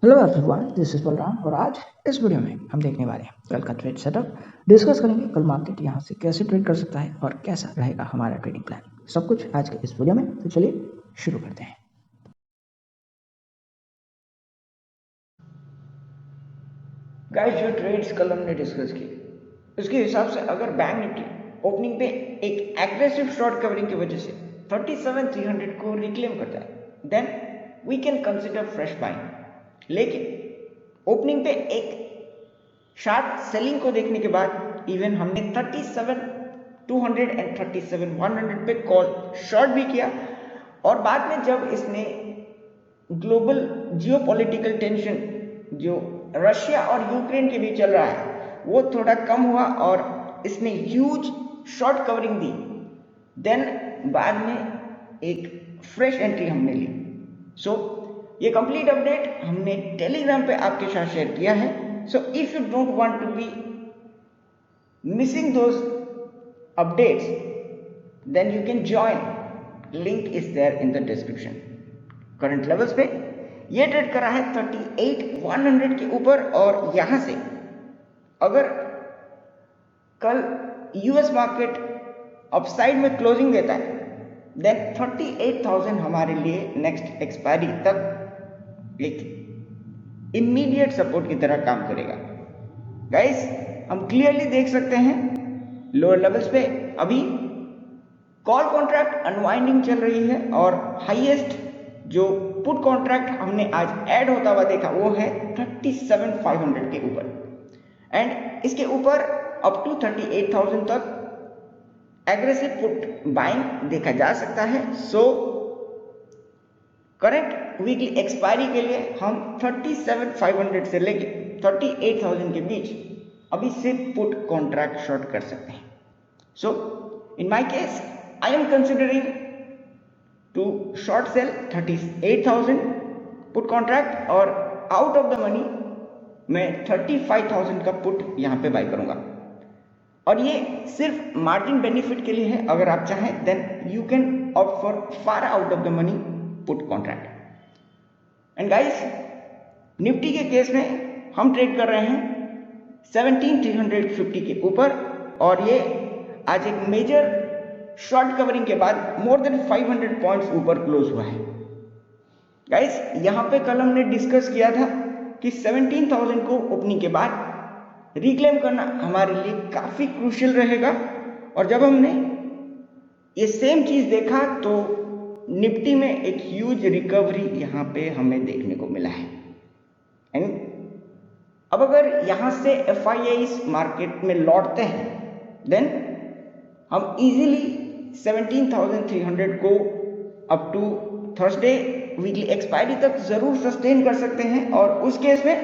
Hello everyone, this is Balram और आज इस वीडियो में हम देखने वाले हैं कल का ट्रेड सेटअप। डिस्कस करेंगे कल मार्केट यहाँ से कैसे ट्रेड कर सकता है और कैसा रहेगा हमारा ट्रेडिंग प्लान, सब कुछ आज के इस वीडियो में। तो चलिए शुरू करते हैं। गाइस, जो ट्रेड्स कल हमने डिस्कस की उसके हिसाब से अगर बैंक निफ्टी ओपनिंग पे एक एग्रेसिव शॉर्ट कवरिंग की वजह से 37,300 को रिक्लेम करता है then we can consider fresh buying. लेकिन ओपनिंग पे एक शार्प सेलिंग को देखने के बाद इवन हमने 37,200 एंड 37,100 पे कॉल शॉर्ट भी किया और बाद में जब इसने ग्लोबल जियोपॉलिटिकल टेंशन जो रशिया और यूक्रेन के बीच चल रहा है वो थोड़ा कम हुआ और इसने ह्यूज शॉर्ट कवरिंग दी, देन बाद में एक फ्रेश एंट्री हमने ली। सो ये कंप्लीट अपडेट हमने टेलीग्राम पे आपके साथ शेयर किया है। So if you don't want to be missing those updates then you can join, link is there in the description. Current levels पे ये ट्रेड करा है 38,100 के ऊपर और यहां से अगर कल यूएस मार्केट अपसाइड में क्लोजिंग देता है देन 38,000 हमारे लिए नेक्स्ट एक्सपायरी तक एक इमीडिएट सपोर्ट की तरह काम करेगा। गाइस, हम क्लियरली देख सकते हैं लोअर लेवल्स पे अभी कॉल कॉन्ट्रैक्ट अनवाइंडिंग चल रही है और हाईएस्ट जो पुट कॉन्ट्रैक्ट हमने आज ऐड होता हुआ देखा वो है 37,500 के ऊपर एंड इसके ऊपर अप टू 38,000 तक एग्रेसिव पुट बाइंग देखा जा सकता है। सो करंट वीकली एक्सपायरी के लिए हम 37,500 से लेके 38,000 के बीच अभी से पुट कॉन्ट्रैक्ट शॉर्ट कर सकते हैं। So in my case I am considering to short sell 38,000 put contract और आउट ऑफ द मनी मैं 35,000 का पुट यहां पे बाय करूंगा और ये सिर्फ मार्जिन बेनिफिट के लिए है। अगर आप चाहें then you can opt for far out of the money put contract. And guys, Nifty के केस में हम ट्रेड कर रहे हैं 17,350 के ऊपर और ये आज एक मेजर शॉर्ट कवरिंग के बाद मोर देन 500 पॉइंट्स ऊपर क्लोज हुआ है। गाइस, यहां पे कल हमने डिस्कस किया था कि 17,000 को ओपनिंग के बाद रिक्लेम करना हमारे लिए काफी क्रूशियल रहेगा और जब हमने ये सेम चीज देखा तो निफ्टी में एक ह्यूज रिकवरी यहां पे हमें देखने को मिला है। एंड अब अगर यहां से FIIs मार्केट में लौटते हैं देन हम इजीली 17,300 को up to Thursday weekly expiry तक जरूर सस्टेन कर सकते हैं और उस केस में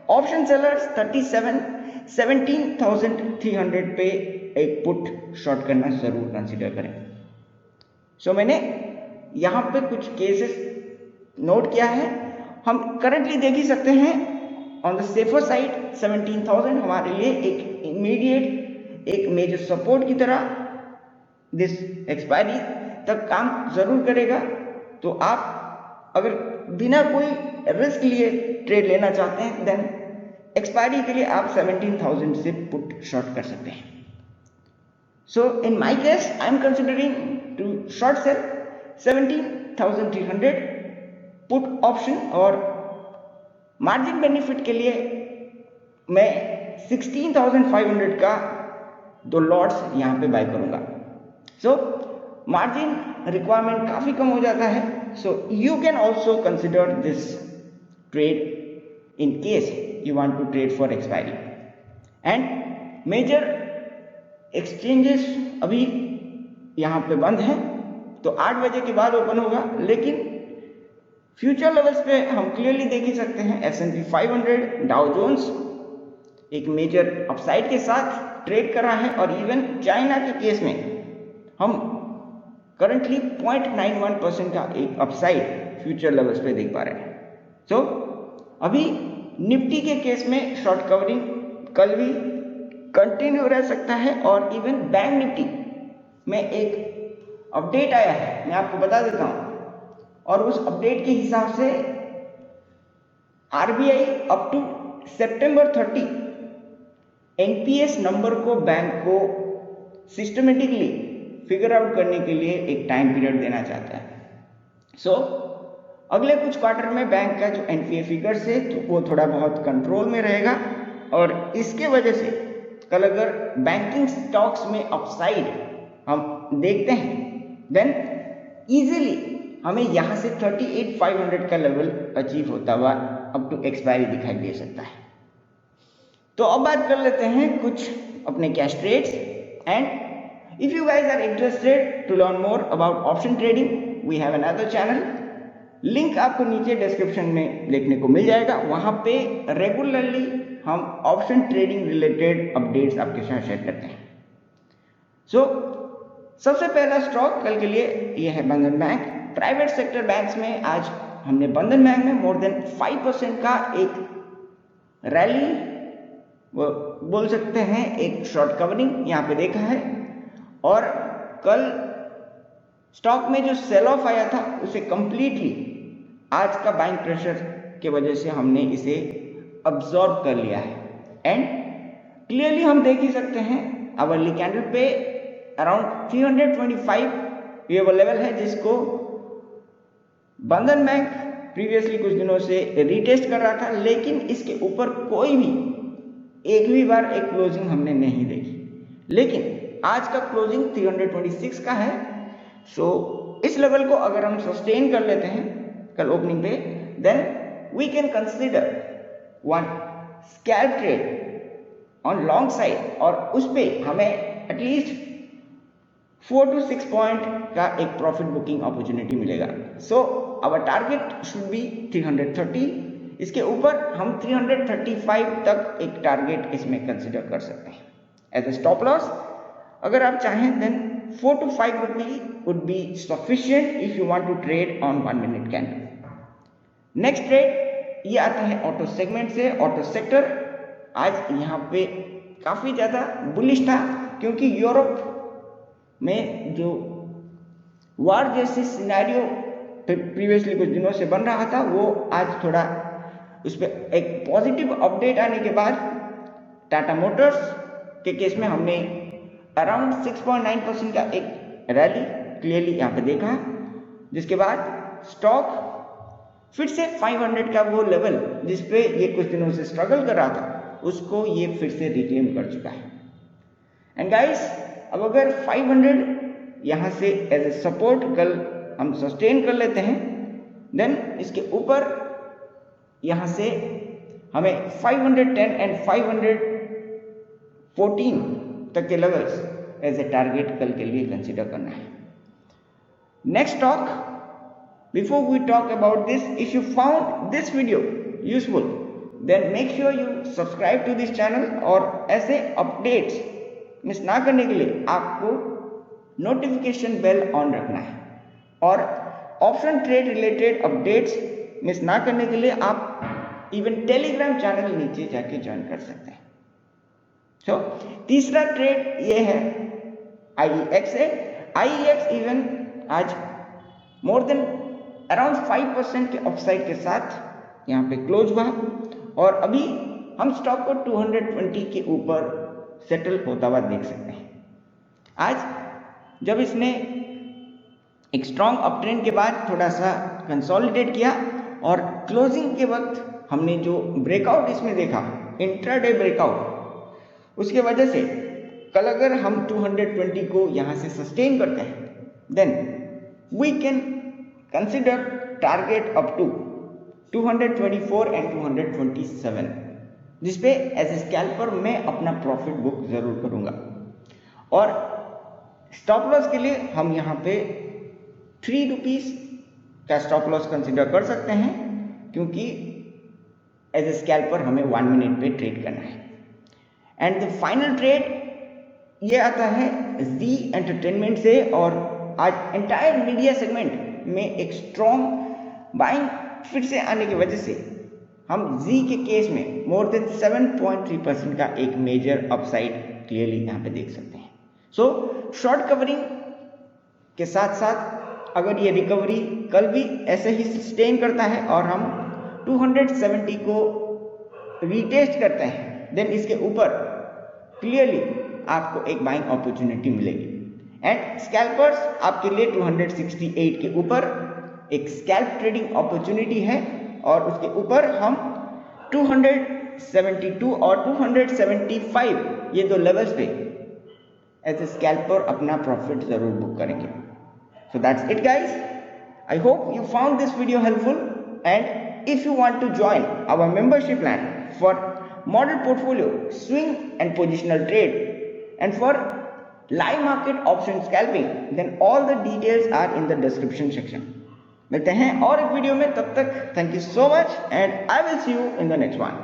ऑप्शन सेलर्स 17,300 पे एक पुट शॉर्ट करना जरूर कंसीडर करें। सो मैंने यहां पे कुछ केसेस नोट किया है। हम करंटली देख ही सकते हैं ऑन द सेफर साइड 17,000 हमारे लिए एक इमीडिएट एक मेजर सपोर्ट की तरह दिस एक्सपायरी तक काम जरूर करेगा। तो आप अगर बिना कोई रिस्क लिए ट्रेड लेना चाहते हैं देन एक्सपायरी के लिए आप 17,000 से पुट शॉर्ट कर सकते हैं। So in my case I am considering to short sell 17,300 put option और मार्जिन बेनिफिट के लिए मैं 16,500 का दो लॉट्स यहां पे बाय करूंगा। सो मार्जिन रिक्वायरमेंट काफी कम हो जाता है। So you can also consider this trade in case you want to trade for expiry. And major exchanges अभी यहां पे बंद हैं तो 8 बजे के बाद ओपन होगा, लेकिन फ्यूचर लेवल्स पे हम क्लियरली देख ही सकते हैं S&P 500 डाउ जोन्स एक मेजर अपसाइड के साथ ट्रेड कर रहा है और इवन चाइना के केस में हम करंटली 0.91% का एक अपसाइड फ्यूचर लेवल्स पे देख पा रहे हैं। सो अभी निफ्टी के केस में शॉर्ट कवरिंग कल भी कंटिन्यू रह सकता है और इवन बैंक निफ्टी में एक अपडेट आया है, मैं आपको बता देता हूं और उस अपडेट के हिसाब से आरबीआई अप टू सितंबर 30 एनपीएस नंबर को बैंक को सिस्टमेटिकली फिगर आउट करने के लिए एक टाइम पीरियड देना चाहता है। सो अगले कुछ क्वार्टर में बैंक का जो एनपीए फिगर्स है तो वो थोड़ा बहुत कंट्रोल में रहेगा, और इसके वजह से कल अगर बैंकिंग स्टॉक्स में अपसाइड हम देखते हैं देन इजीली हमें यहाँ से 38,500 का लेवल अचीव होता हुआ अप टू एक्सपायरी दिखाई दे सकता है। तो अब बात कर लेते हैं कुछ अपने cash trades. And if you guys are interested to learn more about option trading, we have another channel, link आपको नीचे डिस्क्रिप्शन में देखने को मिल जाएगा। वहां पे रेगुलरली हम ऑप्शन ट्रेडिंग रिलेटेड अपडेट्स आपके साथ शेयर करते हैं। सो सबसे पहला स्टॉक कल के लिए यह है बंधन बैंक। प्राइवेट सेक्टर बैंक्स में आज हमने बंधन बैंक में मोर देन 5% का एक रैली बोल सकते हैं, एक शॉर्ट कवरिंग यहाँ पे देखा है। और कल स्टॉक में जो सेल ऑफ आया था उसे कंप्लीटली आज का बाइंग प्रेशर के वजह से हमने इसे अब्सॉर्ब कर लिया है। एंड क्लियरली हम देख ही सकते हैं आवरली कैंडल पे अराउंड 325 ये वो लेवल है जिसको बंधन बैंक प्रीवियसली कुछ दिनों से रीटेस्ट कर रहा था, लेकिन इसके ऊपर कोई भी एक भी बार एक क्लोजिंग हमने नहीं देखी। लेकिन आज का क्लोजिंग 326 का है। सो इस लेवल को अगर हम सस्टेन कर लेते हैं कल ओपनिंग पे, then we can consider one scalp trade on long side, और उस पे हमें एटलीस्ट 4 to 6 पॉइंट का एक प्रॉफिट बुकिंग अपॉर्चुनिटी मिलेगा। So our target should be 330। इसके ऊपर हम 335 तक एक टारगेट इसमें कंसीडर कर सकते हैं एज ए स्टॉप लॉस। अगर आप चाहें then 4 to 5 rupee would be sufficient if you want to trade on 1 minute candle. Next trade ये आता है ऑटो सेगमेंट से। ऑटो सेक्टर आज यहाँ पे काफी ज्यादा बुलिश था, क्योंकि यूरोप में जो वार जैसे सिनेरियो प्रीवियसली कुछ दिनों से बन रहा था वो आज थोड़ा उस पर एक पॉजिटिव अपडेट आने के बाद टाटा मोटर्स के केस में हमने अराउंड 6.9% का एक रैली क्लियरली यहाँ पे देखा, जिसके बाद स्टॉक फिर से 500 का वो लेवल जिसपे ये कुछ दिनों से स्ट्रगल कर रहा था उसको ये फिर से रिक्लेम कर चुका है। एंड गाइस अब अगर 500 यहाँ से एज ए सपोर्ट कल हम सस्टेन कर लेते हैं, देन इसके ऊपर यहाँ से हमें 510 एंड 514 तक के लेवल्स एज ए टारगेट कल के लिए कंसीडर करना है। Next talk, before we talk about this, if you found this video useful then make sure you subscribe to this channel, और ऐसे अपडेट्स मिस ना करने के लिए आपको नोटिफिकेशन बेल ऑन रखना है, और option trade related updates miss ना करने के लिए आप इवन टेलीग्राम चैनल नीचे जाके ज्वाइन कर सकते हैं। सो तीसरा ट्रेड ये है IEX है। IEX इवन आज मोर देन अराउंड 5% के अपसाइड के साथ यहाँ पे क्लोज हुआ, और अभी हम स्टॉक को 220 के ऊपर सेटल होता हुआ देख सकते हैं। आज जब इसने एक स्ट्रॉन्ग अपट्रेंड के बाद थोड़ा सा कंसोलिडेट किया, और क्लोजिंग के वक्त हमने जो ब्रेकआउट इसमें देखा इंट्राडे ब्रेकआउट, उसके वजह से कल अगर हम 220 को यहाँ से सस्टेन करते हैं then we can consider target up to 224 and 227, जिसपे एज ए स्कैल्पर मैं अपना प्रॉफिट बुक जरूर करूंगा। और स्टॉप लॉस के लिए हम यहाँ पे 3 रुपीज का स्टॉप लॉस कंसिडर कर सकते हैं, क्योंकि एज ए स्कैल्पर हमें 1 मिनट पे ट्रेड करना है। एंड द फाइनल ट्रेड ये आता है जी एंटरटेनमेंट से, और आज एंटायर मीडिया सेगमेंट में एक स्ट्रॉन्ग बाइंग फिर से आने की वजह से हम जी के केस में मोर देन 7.3% का एक मेजर अपसाइड क्लियरली यहाँ पे देख सकते हैं। सो शॉर्ट कवरिंग के साथ साथ अगर ये रिकवरी कल भी ऐसे ही सस्टेन करता है और हम 270 को रीटेस्ट करते हैं, देन इसके ऊपर क्लियरली आपको एक बाइंग अपॉर्चुनिटी मिलेगी। एंड स्कैल्पर्स आपके लिए 268 के ऊपर एक स्कैल्प ट्रेडिंग अपॉर्चुनिटी है, और उसके ऊपर हम 272 और 275 ये दो लेवल्स पे एज ए स्कैल्पर अपना प्रॉफिट जरूर बुक करेंगे। So that's it guys, I hope you found this video helpful, and if you want to join our membership plan for model portfolio, swing and positional trade, and for live market option scalping, then all the details are in the description section. मिलते हैं और एक video में, तब तक thank you so much and I will see you in the next one.